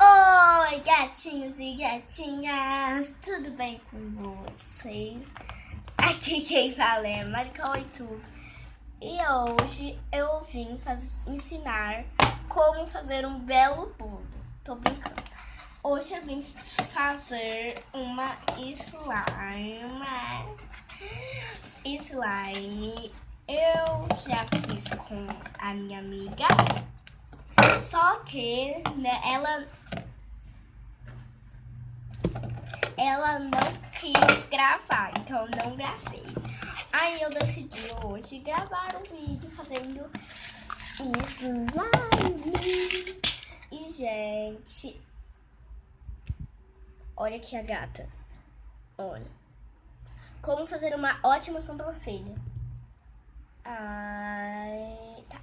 Oi, gatinhos e gatinhas, tudo bem com vocês? Aqui quem fala é Marca Oito e hoje eu vim ensinar como fazer um belo bolo. Tô brincando. Hoje eu vim fazer uma slime. Eu já fiz com a minha amiga. Só que, né, ela não quis gravar, então eu não gravei. Aí eu decidi hoje gravar um vídeo fazendo slime. E, gente, olha aqui a gata. Olha. Como fazer uma ótima sobrancelha. Tá.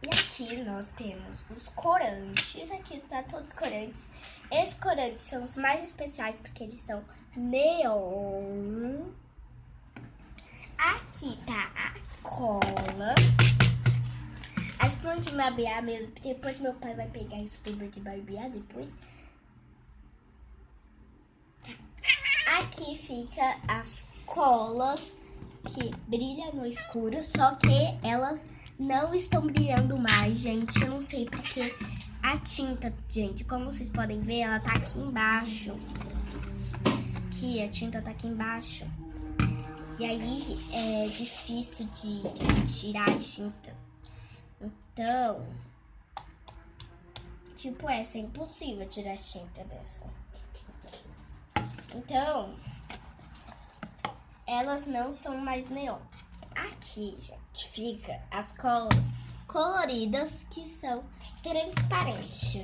E aqui nós temos os corantes. Aqui tá todos os corantes. Esses corantes são os mais especiais porque eles são neon. Aqui tá a cola. A espuma de barbear mesmo. Depois meu pai vai pegar a espuma de barbear depois. Aqui fica as colas que brilham no escuro, só que elas não estão brilhando mais, gente. Eu não sei porque a tinta, gente, como vocês podem ver, ela tá aqui embaixo. Aqui, a tinta tá aqui embaixo. E aí é difícil de tirar a tinta. Então, tipo, é impossível tirar a tinta dessa. Então, elas não são mais neon. Aqui, gente, fica as colas coloridas que são transparentes.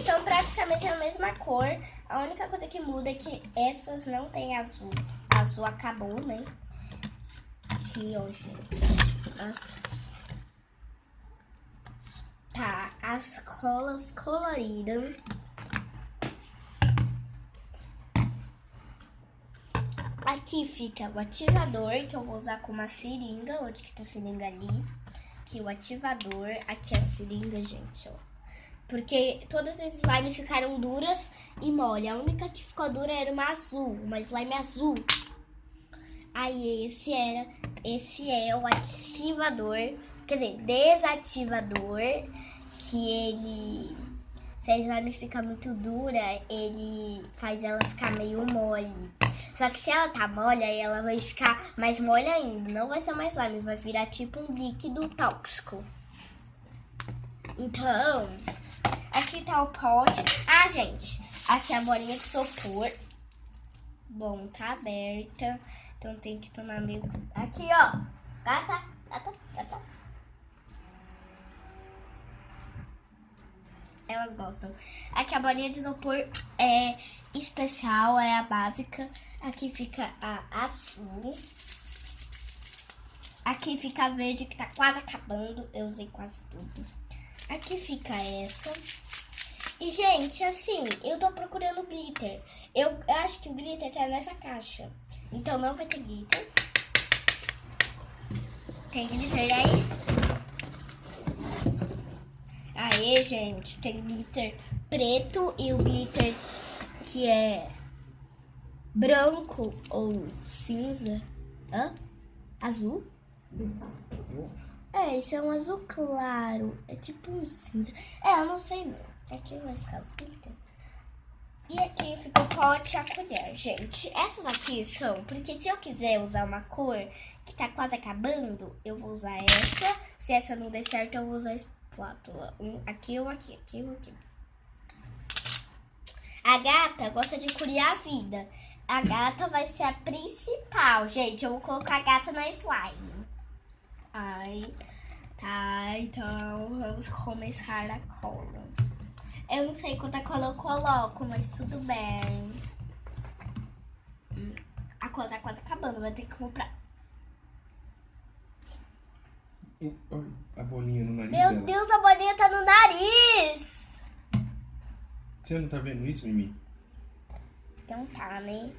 São praticamente a mesma cor. A única coisa que muda é que essas não tem azul. Azul acabou, né? Aqui, ó, gente. As colas coloridas. Aqui fica o ativador, que eu vou usar com uma seringa. Onde que tá a seringa ali? Aqui o ativador, aqui a seringa, gente, ó. Porque todas as slimes ficaram duras e mole. A única que ficou dura era uma slime azul. Aí esse é o ativador, quer dizer, desativador, que ele, se a slime ficar muito dura, ele faz ela ficar meio mole. Só que se ela tá mole, aí ela vai ficar mais mole ainda. Não vai ser mais slime, vai virar tipo um líquido tóxico. Então, aqui tá o pote. Ah, gente, aqui a bolinha de isopor. Bom, tá aberta. Então tem que tomar meio... Aqui, ó. Gata. Elas gostam. Aqui a bolinha de isopor é especial, é a básica. Aqui fica a azul. Aqui fica a verde que tá quase acabando. Eu usei quase tudo. Aqui fica essa. E, gente, assim, eu tô procurando glitter. Eu acho que o glitter tá nessa caixa. Então não vai ter glitter. Tem glitter aí? Aí, gente, tem glitter preto e o glitter que é branco ou cinza. Hã? Azul? Esse é um azul claro. É tipo um cinza. Eu não sei não. Aqui vai ficar os glitter. E aqui fica o pote e a colher, gente. Essas aqui são... Porque se eu quiser usar uma cor que tá quase acabando, eu vou usar essa. Se essa não der certo, eu vou usar a espátula. Aqui ou aqui, aqui ou aqui. A gata gosta de curiar a vida. A gata vai ser a principal, gente. Eu vou colocar a gata na slime. Ai, tá. Então, vamos começar a cola. Eu não sei quanta cola eu coloco, mas tudo bem. A cola tá quase acabando, vai ter que comprar. A bolinha no nariz Meu dela. Deus, a bolinha tá no nariz! Você não tá vendo isso, Mimi? Então tá, né?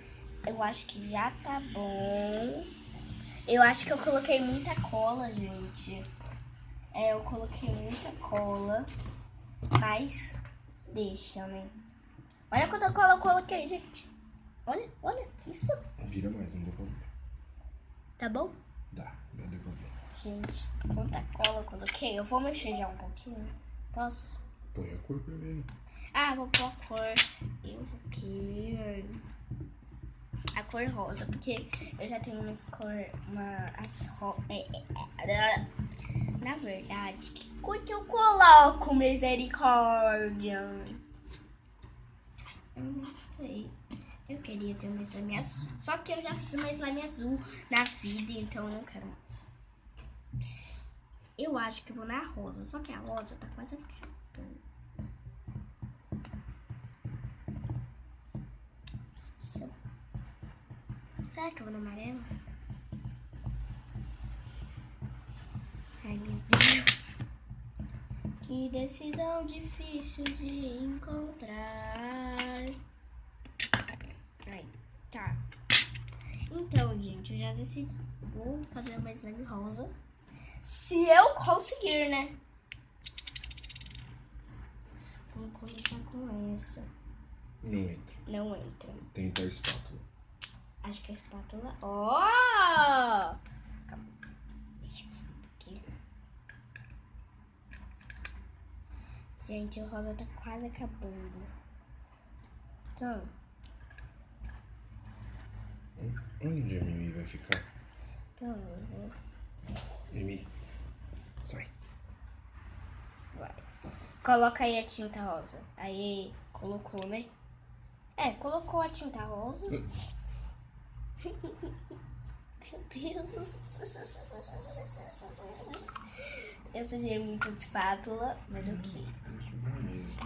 Eu acho que já tá bom. Eu acho que eu coloquei muita cola, gente. Eu coloquei muita cola. Mas deixa, né? Olha quanta cola eu coloquei, gente. Olha, isso. Vira mais, não deu pra ver. Tá bom? Dá, já deu pra ver. Gente, quanta cola eu coloquei. Eu vou mexer já um pouquinho. Posso? Põe a cor primeiro. Ah, vou pôr a cor. Eu vou querer a cor rosa, porque eu já tenho na verdade, que cor que eu coloco, misericórdia? Eu não sei. Eu queria ter uma slime azul. Só que eu já fiz uma slime azul na vida, então eu não quero mais. Eu acho que eu vou na rosa, só que a rosa tá quase acabando. Será que eu vou no amarelo? Ai, meu Deus. Que decisão difícil de encontrar. Ai, tá. Então, gente, eu já decidi. Vou fazer uma slime rosa. Se eu conseguir, né? Vamos começar com essa. Não entra. Não entra. Tenta a espátula. Acho que a espátula... Ó! Calma. Deixa eu ver aqui. Gente, o rosa tá quase acabando. Então... Onde a Mimi vai ficar? Então, eu vou... Mimi, sai. Vai. Coloca aí a tinta rosa. Aí, colocou, né? É, colocou a tinta rosa. Meu Deus. Eu sujei muito de espátula, mas ok. Isso não mesmo.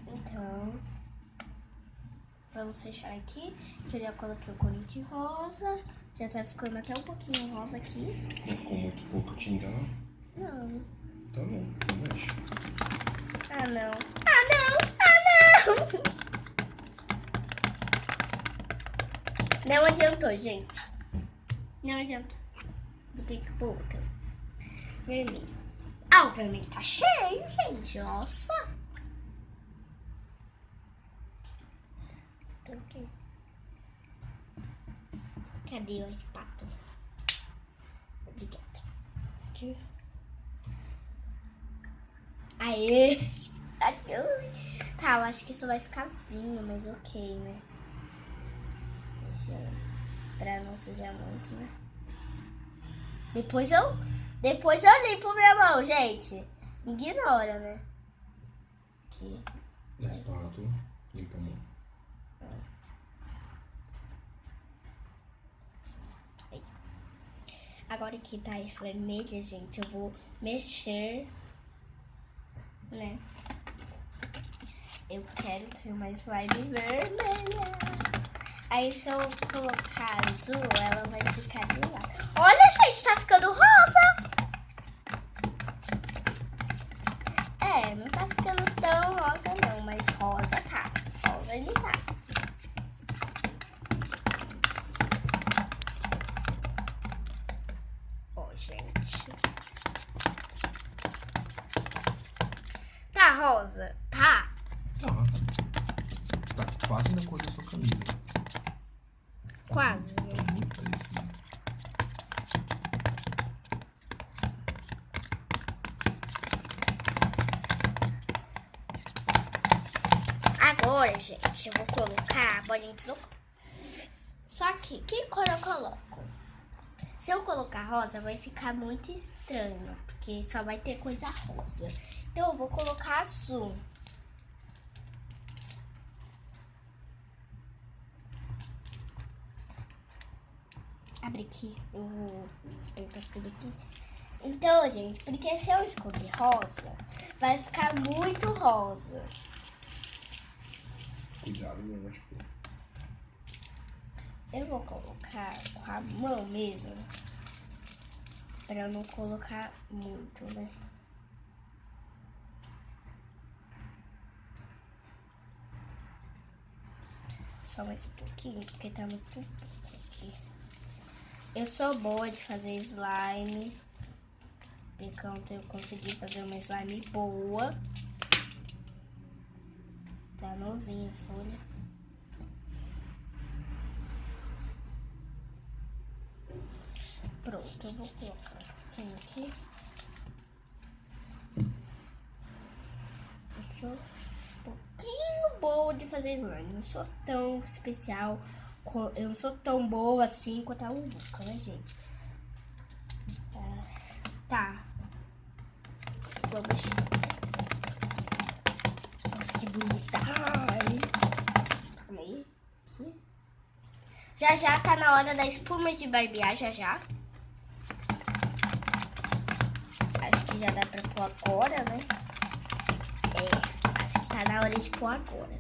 Então, vamos fechar aqui, que eu já coloquei o corante rosa. Já tá ficando até um pouquinho rosa aqui. Não ficou muito pouco tinta, não? Não. Tá bom, não mexe. Ah, não. Ah, não. Ah, não. Não adiantou, gente. Não adiantou. Vou ter que pôr outra. Vermelho. Ah, o vermelho tá cheio, gente. Nossa. Tô aqui. Cadê a espátula? Obrigada. Aqui. Aê! Tá, eu acho que isso vai ficar vinho, mas ok, né? Deixa eu... Pra não sujar muito, né? Depois eu limpo minha mão, gente. Ignora, né? Aqui. Da espátula, limpa a mão. Aí. Agora que tá vermelha, gente, eu vou mexer, né? Eu quero ter uma slime vermelha. Aí se eu colocar azul, ela vai ficar de lado. Olha, gente, tá ficando rosa. É, não tá ficando tão rosa não, mas rosa tá. Rosa ele tá. Ó, gente. Tá rosa? Tá. Tá quase na cor da sua camisa. Quase. Tá muito parecido. Agora, gente, eu vou colocar a bolinha de isopor. Só que cor eu coloco? Se eu colocar rosa, vai ficar muito estranho, porque só vai ter coisa rosa. Então, eu vou colocar azul. Abre aqui, eu vou colocar tudo aqui. Então, gente, porque se eu escolher rosa, vai ficar muito rosa. Cuidado, não machucou. Eu vou colocar com a mão mesmo, pra não colocar muito, né? Só mais um pouquinho, porque tá muito pouco aqui. Eu sou boa de fazer slime. Enquanto eu consegui fazer uma slime boa. novinha a folha. Pronto, eu vou colocar um aqui. Eu sou um pouquinho boa de fazer slime. Não sou tão especial. Eu não sou tão boa assim quanto a Luca, né, gente? Tá. Vamos. Nossa, que bonita. Ai. Calma aí. Aqui. Já tá na hora da espuma de barbear, já. Acho que já dá pra pôr agora, né? Acho que tá na hora de pôr agora.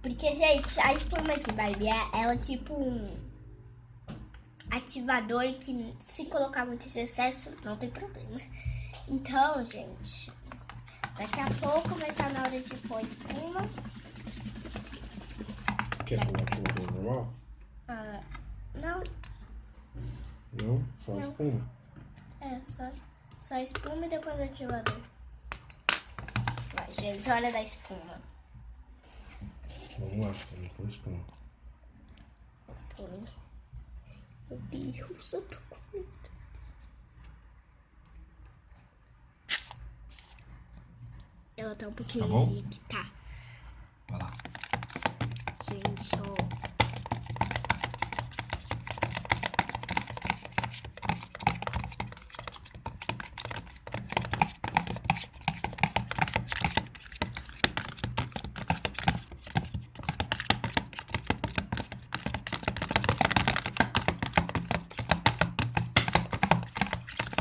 Porque, gente, a espuma de barbear, ela é tipo um ativador que se colocar muito em excesso, não tem problema. Então, gente, daqui a pouco vai estar na hora de pôr espuma. Quer pôr um ativador normal? Não. Não? Só Não. espuma? Só espuma e depois o ativador. Vai, gente, hora da espuma. Vamos lá, vamos pôr espuma. Meu Deus, eu tô com medo. Ela tá um pouquinho Tá bom? aqui, tá. Vai lá. Gente, ó.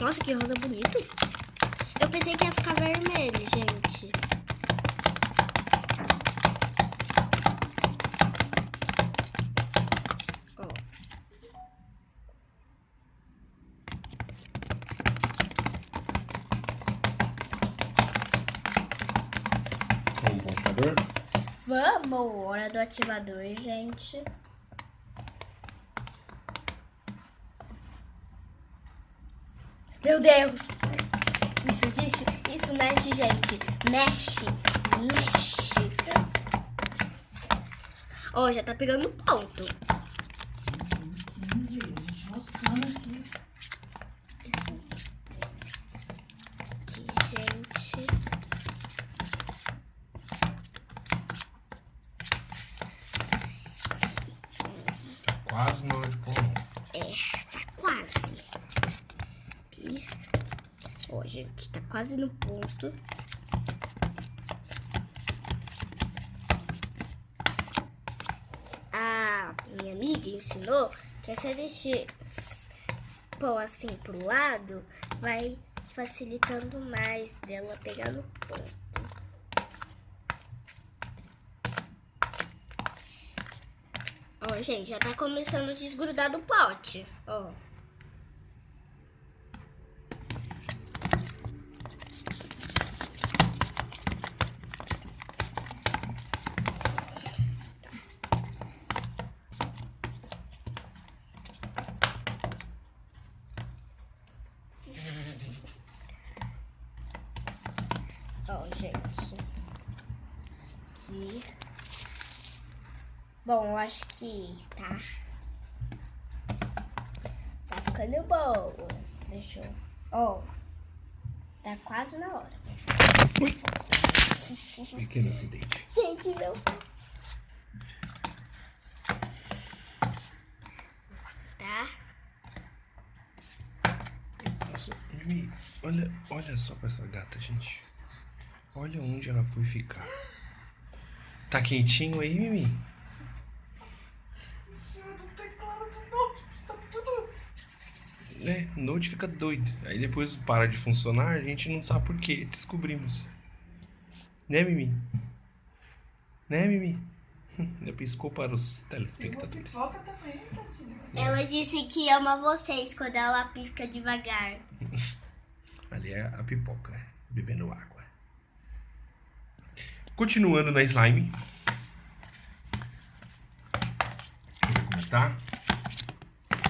Nossa, que rosa bonito. Eu pensei que ia ficar vermelho, gente. Ó. Vamos pôr o ativador? Vamos, hora do ativador, gente. Meu Deus! Isso mexe, gente. Mexe. Ó, já tá pegando ponto. Mostrando aqui. Aqui, gente. Quase na hora de pôr a mão. Tá quase. Aqui. Ó, gente, tá quase no ponto. A minha amiga ensinou que se a gente pôr assim pro lado, vai facilitando mais dela pegar no ponto. Ó, gente, já tá começando a desgrudar do pote, ó. Ó, gente. Aqui. Bom, eu acho que tá ficando bom. Deixa eu... Ó, tá quase na hora. Ui! Pequeno acidente. Gente, meu... Tá? Nossa, Mimi, olha só pra essa gata, gente. Olha onde ela foi ficar. Tá quentinho aí, Mimi? Né? Note fica doido. Aí depois para de funcionar, a gente não sabe por quê. Descobrimos. Né, Mimi? Né, Mimi? Já piscou para os Tem uma telespectadores. pipoca também, Tatinha. Ela disse que ama vocês quando ela pisca devagar. Ali é a pipoca, bebendo água. Continuando na slime. Deixa eu ver como tá.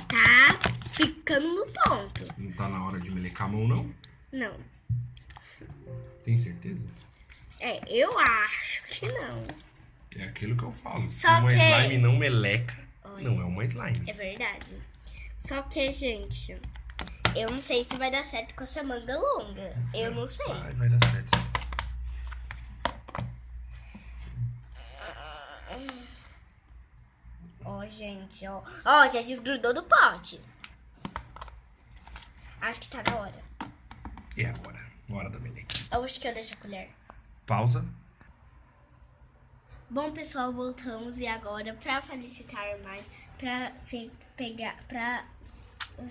Tá ficando no ponto. Não tá na hora de melecar a mão, não? Não. Tem certeza? Eu acho que não. É aquilo que eu falo. Se Só uma que- slime não meleca, Olha. não é uma slime. É verdade. Só que, gente, eu não sei se vai dar certo com essa manga longa. Eu não sei. Vai dar certo. Ó, gente, ó. Ó, já desgrudou do pote. Acho que tá na hora. E agora? Hora da meleca. Eu acho que eu deixo a colher. Pausa. Bom, pessoal, voltamos e agora, pra felicitar mais, pra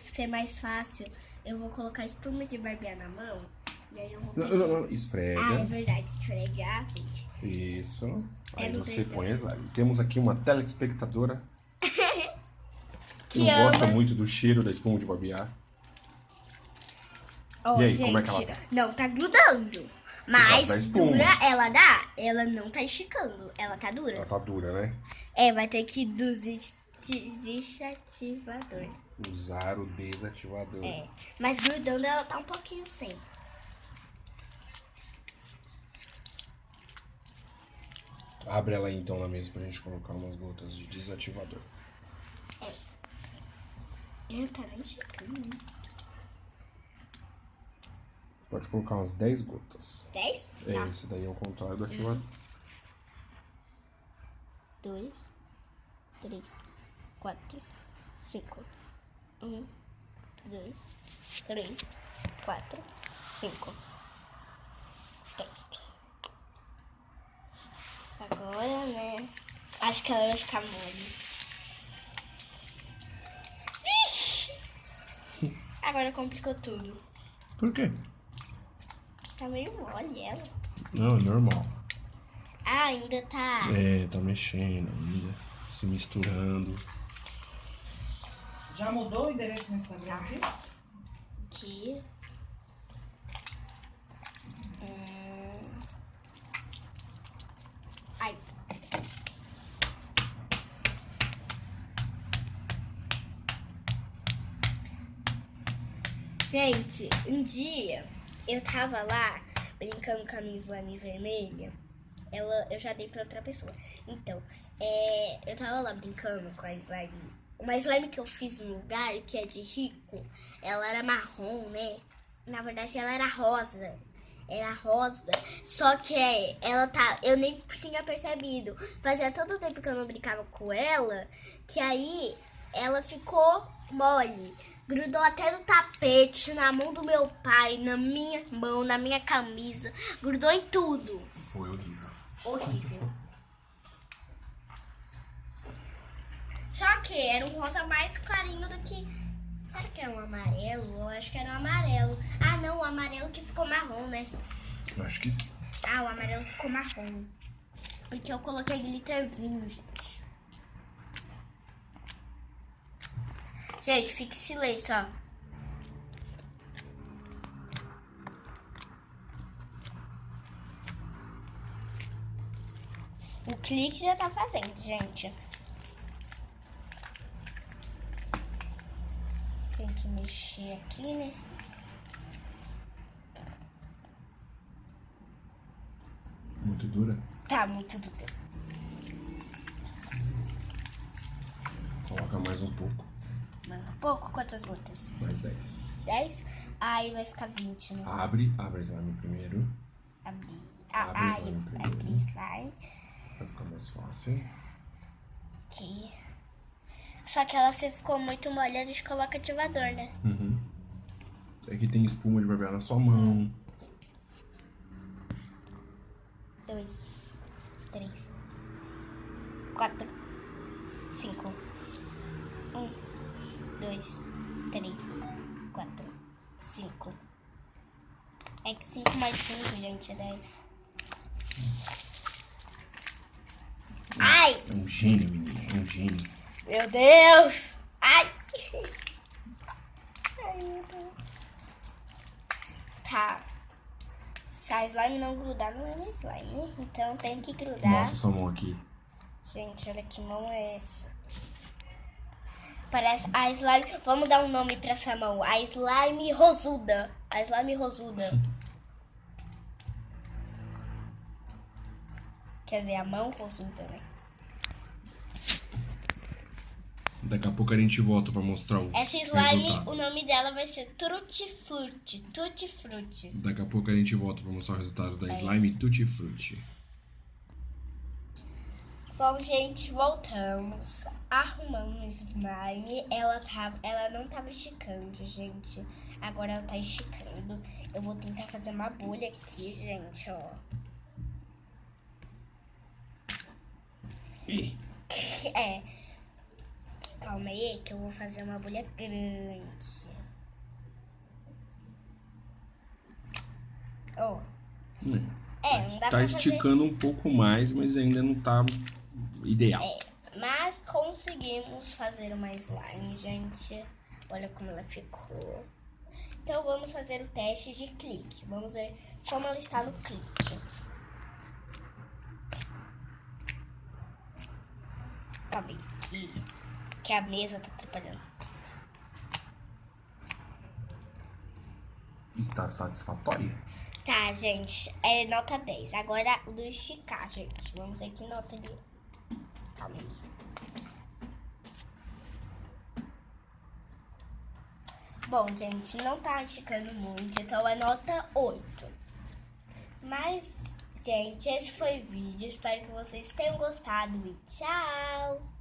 ser mais fácil, eu vou colocar espuma de barbear na mão. E aí eu vou pegar... Não. Esfrega. Ah, é verdade, esfregar, gente. Isso. Aí não você tem põe a slime. Temos aqui uma telespectadora que Que não gosta ama. muito do cheiro da espuma de barbear. Ó, E aí, gente, como é que ela tá? não tá grudando. causa Mas da espuma. dura ela dá. Ela não tá esticando. Ela tá dura. Ela tá dura, né? Vai ter que ir do desativador. Usar o desativador. Mas grudando ela tá um pouquinho sem. Abre ela aí então na mesa pra gente colocar umas gotas de desativador. Não tá nem esticando. Pode colocar umas 10 gotas. 10? É, esse daí é o contrário do ativador. 2, 3, 4, 5. 1, 2, 3, 4, 5. Pronto. Agora, né? Acho que ela vai ficar mole. Vixe! Agora complicou tudo. Por quê? Tá meio mole ela. Não, é normal. Ah, ainda tá. É, tá mexendo ainda. Se misturando. Já mudou o endereço no Instagram aqui? Aqui. Ai. Gente, um dia eu tava lá brincando com a minha slime vermelha. Eu já dei pra outra pessoa. Então, eu tava lá brincando com a slime. Uma slime que eu fiz no lugar, que é de rico, ela era marrom, né? Na verdade, ela era rosa. Era rosa. Só que eu nem tinha percebido. Fazia tanto tempo que eu não brincava com ela, que aí ela ficou mole. Grudou até no tapete, na mão do meu pai, na minha mão, na minha camisa. Grudou em tudo. Foi horrível. Horrível. Só que era um rosa mais clarinho do que... Será que era um amarelo? Eu acho que era um amarelo. Ah, não, o amarelo que ficou marrom, né? Eu acho que sim. Ah, o amarelo ficou marrom. Porque eu coloquei glitter vinho, gente. Gente, fique em silêncio, ó. O clique já tá fazendo, gente. Tem que mexer aqui, né? Muito dura. Tá muito duro. Coloca mais um pouco. Manda um pouco. Quantas gotas? Mais 10. 10? Aí vai ficar 20, né? Abre a slime primeiro. Abrir. Abre o slime primeiro. Abrir slime. Vai ficar mais fácil. Aqui. Só que ela se ficou muito molhada, a gente coloca ativador, né? Uhum. Aqui tem espuma de barbear na sua mão. 2, 3, 4, 5. 1, 2, 3, 4, 5. É que 5 mais 5, gente, é 10. Ai! É um gênio, menino. É um gênio. Meu Deus! Ai! Ai, meu Deus. Tá. Se a slime não grudar, não é uma slime. Então tem que grudar. Mostra sua mão aqui. Gente, olha que mão é essa. Parece a slime... Vamos dar um nome pra essa mão. A slime rosuda. A slime rosuda. Quer dizer, a mão consulta, né? Daqui a pouco a gente volta pra mostrar o Essa slime, resultado. o nome dela vai ser Tutti Frutti. Tutti Frutti. Daqui a pouco a gente volta pra mostrar o resultado da slime Tutti Frutti. Bom, gente, voltamos. Arrumamos slime. Ela não tava esticando, gente. Agora ela tá esticando. Eu vou tentar fazer uma bolha aqui, gente, ó. Ih, É. Calma aí que eu vou fazer uma bolha grande. Ó. Não dá tá pra esticando um pouco mais, mas ainda não tá ideal. Mas conseguimos fazer uma slime, gente. Olha como ela ficou. Então vamos fazer o teste de clique. Vamos ver como ela está no clique. Calma aí, que a mesa tá atrapalhando. Está satisfatória? Tá, gente. É nota 10. Agora o do esticar, gente. Vamos ver que nota ele é. Calma aí. Bom, gente, não tá esticando muito, então é nota 8. Mas, gente, esse foi o vídeo. Espero que vocês tenham gostado e tchau!